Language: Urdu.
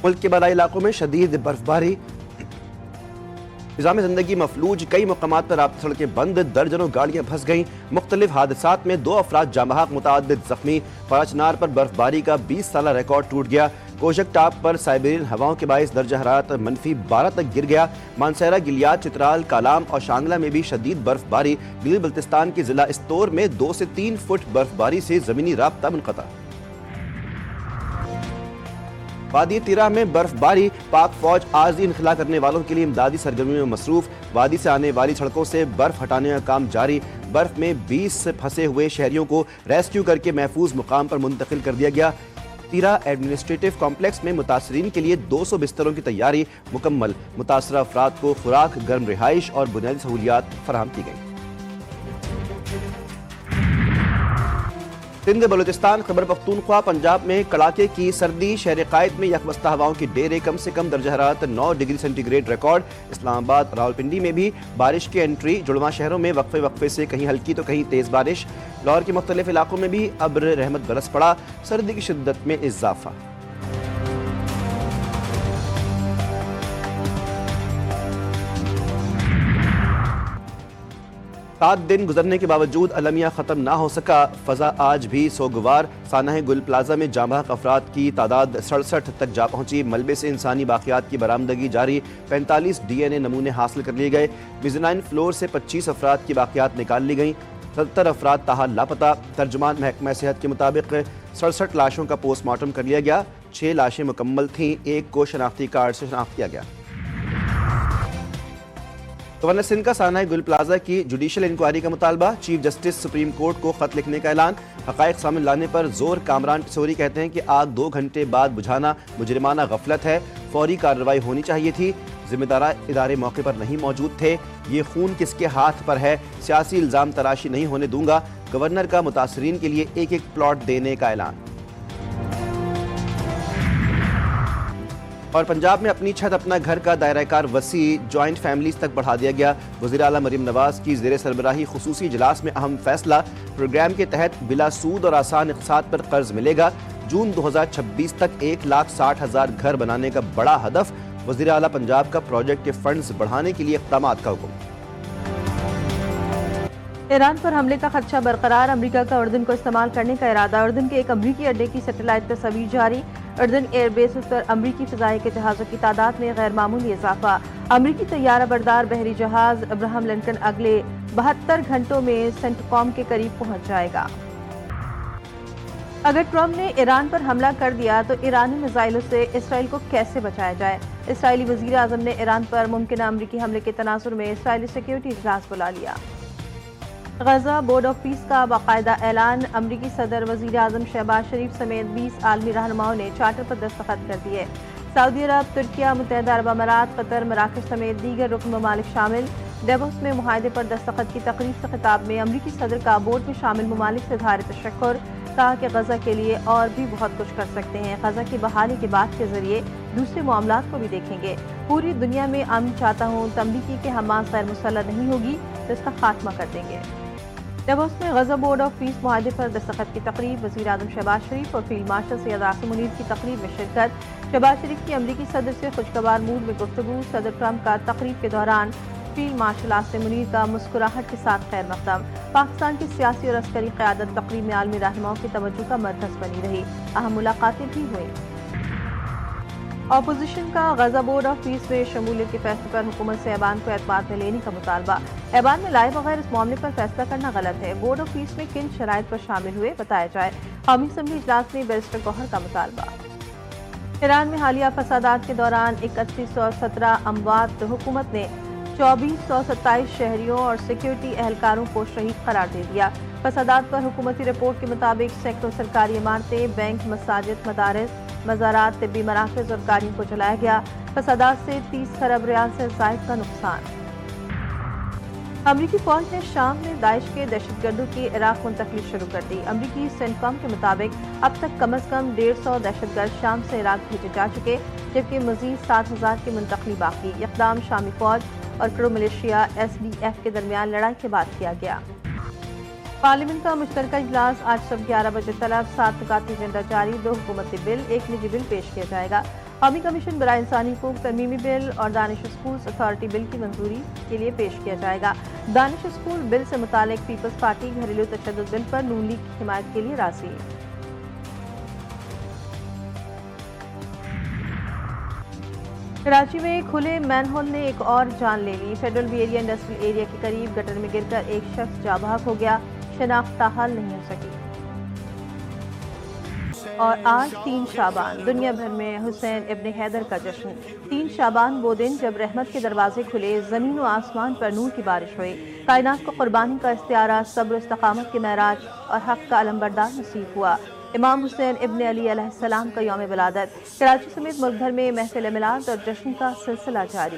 ملک کے بالائی علاقوں میں شدید برفباری، نظام زندگی مفلوج، کئی مقامات پر رابطہ سڑکیں بند، درجنوں گاڑیاں پھنس گئیں۔ مختلف حادثات میں 2 افراد جاں بحق، متعدد زخمی۔ پاچنار پر برفباری کا 20 سالہ ریکارڈ ٹوٹ گیا۔ کوشک ٹاپ پر سائبیرین ہواؤں کے باعث درجہ حرارت -12 تک گر گیا۔ مانسہرہ، گلیات، چترال، کالام اور شانگلہ میں بھی شدید برفباری۔ گلگت بلتستان کے ضلع استور میں 2 سے 3 فٹ برفباری سے زمینی رابطہ منقطع۔ وادی تیرہ میں برف باری، پاک فوج عارضی انخلا کرنے والوں کے لیے امدادی سرگرمیوں میں مصروف۔ وادی سے آنے والی سڑکوں سے برف ہٹانے کا کام جاری۔ برف میں 20 سے پھنسے ہوئے شہریوں کو ریسکیو کر کے محفوظ مقام پر منتقل کر دیا گیا۔ تیرہ ایڈمنسٹریٹو کمپلیکس میں متاثرین کے لیے 200 بستروں کی تیاری مکمل۔ متاثرہ افراد کو خوراک، گرم رہائش اور بنیادی سہولیات فراہم کی گئیں۔ سندھ، بلوچستان، خیبر پختونخوا، پنجاب میں کڑاکے کی سردی، شہر قائد میں یکبستہ ہواؤں کی ڈیرے، کم سے کم درجہ حرارت 9 ڈگری سینٹی گریڈ ریکارڈ۔ اسلام آباد، راولپنڈی میں بھی بارش کی انٹری، جڑواں شہروں میں وقفے وقفے سے کہیں ہلکی تو کہیں تیز بارش۔ لاہور کے مختلف علاقوں میں بھی ابر رحمت برس پڑا، سردی کی شدت میں اضافہ۔ 7 دن گزرنے کے باوجود المیہ ختم نہ ہو سکا، فضا آج بھی سوگوار۔ سانحہ گل پلازا میں جاں بحق افراد کی تعداد 67 تک جا پہنچی۔ ملبے سے انسانی باقیات کی برآمدگی جاری، 45 DNA نمونے حاصل کر لیے گئے۔ میزانائن فلور سے 25 افراد کی باقیات نکال لی گئیں، 70 افراد تاحال لاپتہ۔ ترجمان محکمہ صحت کے مطابق 67 لاشوں کا پوسٹ مارٹم کر لیا گیا، 6 لاشیں مکمل تھیں، 1 کو شناختی کارڈ سے شناخت کیا گیا۔ گورنر سندھ کا سانحہ گل پلازا کی جوڈیشل انکوائری کا مطالبہ، چیف جسٹس سپریم کورٹ کو خط لکھنے کا اعلان۔ حقائق سامنے لانے پر زور، کامران ٹسوری کہتے ہیں کہ آگ 2 گھنٹے بعد بجھانا مجرمانہ غفلت ہے، فوری کارروائی ہونی چاہیے تھی، ذمہ دار ادارے موقع پر نہیں موجود تھے، یہ خون کس کے ہاتھ پر ہے، سیاسی الزام تراشی نہیں ہونے دوں گا۔ گورنر کا متاثرین کے لیے 1 پلاٹ دینے کا اعلان۔ اور پنجاب میں اپنی چھت اپنا گھر کا دائرہ کار وسیع، جوائنٹ فیملیز تک بڑھا دیا گیا۔ وزیر اعلیٰ مریم نواز کی زیر سربراہی خصوصی اجلاس میں اہم فیصلہ، پروگرام کے تحت بلا سود اور آسان اقساط پر قرض ملے گا۔ جون 2026 تک 1,60,000 گھر بنانے کا بڑا ہدف۔ وزیر اعلیٰ پنجاب کا پروجیکٹ کے فنڈز بڑھانے کے لیے اقدامات کا حکم۔ ایران پر حملے کا خدشہ برقرار، امریکہ کا اردن کو استعمال کرنے کا ارادہ۔ اردن کے ایک امریکی اڈے کی سیٹلائٹ تصاویر جاری، اردن ایئر بیسز پر امریکی فضائیہ کے جہازوں کی تعداد میں غیر معمولی اضافہ۔ امریکی طیارہ بردار بحری جہاز ابراہم لنکن اگلے 72 گھنٹوں میں سینٹکام کے قریب پہنچ جائے گا۔ اگر ٹرمپ نے ایران پر حملہ کر دیا تو ایرانی میزائلوں سے اسرائیل کو کیسے بچایا جائے؟ اسرائیلی وزیر اعظم نے ایران پر ممکنہ امریکی حملے کے تناظر میں اسرائیلی سیکیورٹی اجلاس بلا لیا۔ غزہ بورڈ آف پیس کا باقاعدہ اعلان، امریکی صدر، وزیر اعظم شہباز شریف سمیت 20 عالمی رہنماؤں نے چارٹر پر دستخط کر دیے۔ سعودی عرب، ترکیہ، متحدہ عرب امارات، قطر، مراکش سمیت دیگر رکن ممالک شامل۔ ڈیووس میں معاہدے پر دستخط کی تقریب سے خطاب میں امریکی صدر کا بورڈ میں شامل ممالک سے اظہار تشکر، کہا کہ غزہ کے لیے اور بھی بہت کچھ کر سکتے ہیں، غزہ کی بحالی کے بات کے ذریعے دوسرے معاملات کو بھی دیکھیں گے۔ پوری دنیا میں امن چاہتا ہوں، تنبیہ کی کہ حماس غیر مسلح نہیں ہوگی تو اس کا خاتمہ کر دیں گے۔ ڈیووس میں غزہ بورڈ آف پیس معاہدے پر دستخط کی تقریب، وزیر اعظم شہباز شریف اور فیلڈ مارشل سید عاصم منیر کی تقریب میں شرکت۔ شہباز شریف کی امریکی صدر سے خوشگوار موڈ میں گفتگو، صدر ٹرمپ کا تقریب کے دوران فیلڈ مارشل عاصم منیر کا مسکراہٹ کے ساتھ خیر مقدم۔ پاکستان کی سیاسی اور عسکری قیادت تقریب میں عالمی رہنماؤں کی توجہ کا مرکز بنی رہی، اہم ملاقاتیں بھی ہوئیں۔ اپوزیشن کا غزہ بورڈ آف پیس میں شمولیت کے فیصلے پر حکومت سے ایوان کو اعتماد میں لینے کا مطالبہ۔ ایوان میں لائے بغیر اس معاملے پر فیصلہ کرنا غلط ہے، بورڈ آف پیس میں کن شرائط پر شامل ہوئے بتایا جائے۔ قومی اسمبلی اجلاس میں بیرسٹر گوہر کا مطالبہ۔ ایران میں حالیہ فسادات کے دوران 3117 اموات، حکومت نے 2427 شہریوں اور سیکیورٹی اہلکاروں کو شہید قرار دے دیا۔ فسادات پر حکومتی رپورٹ کے مطابق سینکڑوں سرکاری عمارتیں، بینک، مساجد، مدارس، مزارات، طبی مراکز اور گاڑیوں کو جلایا گیا۔ فسادات سے 30 خرب ریال سے زائد کا نقصان۔ امریکی فوج نے شام میں داعش کے دہشت گردوں کی عراق منتقلی شروع کر دی۔ امریکی سینٹکام کے مطابق اب تک کم از کم 150 دہشت گرد شام سے عراق بھیجے جا چکے، جبکہ مزید 7000 کی منتقلی باقی۔ اقدام شامی فوج اور کرو ملیشیا SDF کے درمیان لڑائی کے بعد کیا گیا۔ پارلیمنٹ کا مشترکہ اجلاس آج صبح 11 بجے طلب، 7 نکاتی ایجنڈا جاری، 2 حکومتی بل، 1 نجی بل پیش کیا جائے گا۔ قومی کمیشن برائے انسانی حقوق ترمیمی بل اور دانش اسکولز اتھارٹی بل کی منظوری کے لیے پیش کیا جائے گا۔ دانش اسکول بل سے متعلق پیپلز پارٹی گھریلو تشدد بل پر نون لیگ کی حمایت کے لیے راضی ہے۔ کراچی میں کھلے مین ہول نے ایک اور جان لے لی۔ Federal be area industrial area کے قریب گٹر میں گر کر ایک شخص جاں بحق ہو گیا، شناخت تاحال نہیں ہو سکی۔ اور آج 3 شعبان، دنیا بھر میں حسین ابن حیدر کا جشن۔ 3 شعبان وہ دن جب رحمت کے دروازے کھلے، زمین و آسمان پر نور کی بارش ہوئی، کائنات کو قربانی کا استعارہ، صبر و استقامت کے معراج اور حق کا علمبردار نصیب ہوا۔ امام حسین ابن علی علیہ السلام کا یوم ولادت۔ کراچی سمیت ملک بھر میں محفل میلاد اور جشن کا سلسلہ جاری۔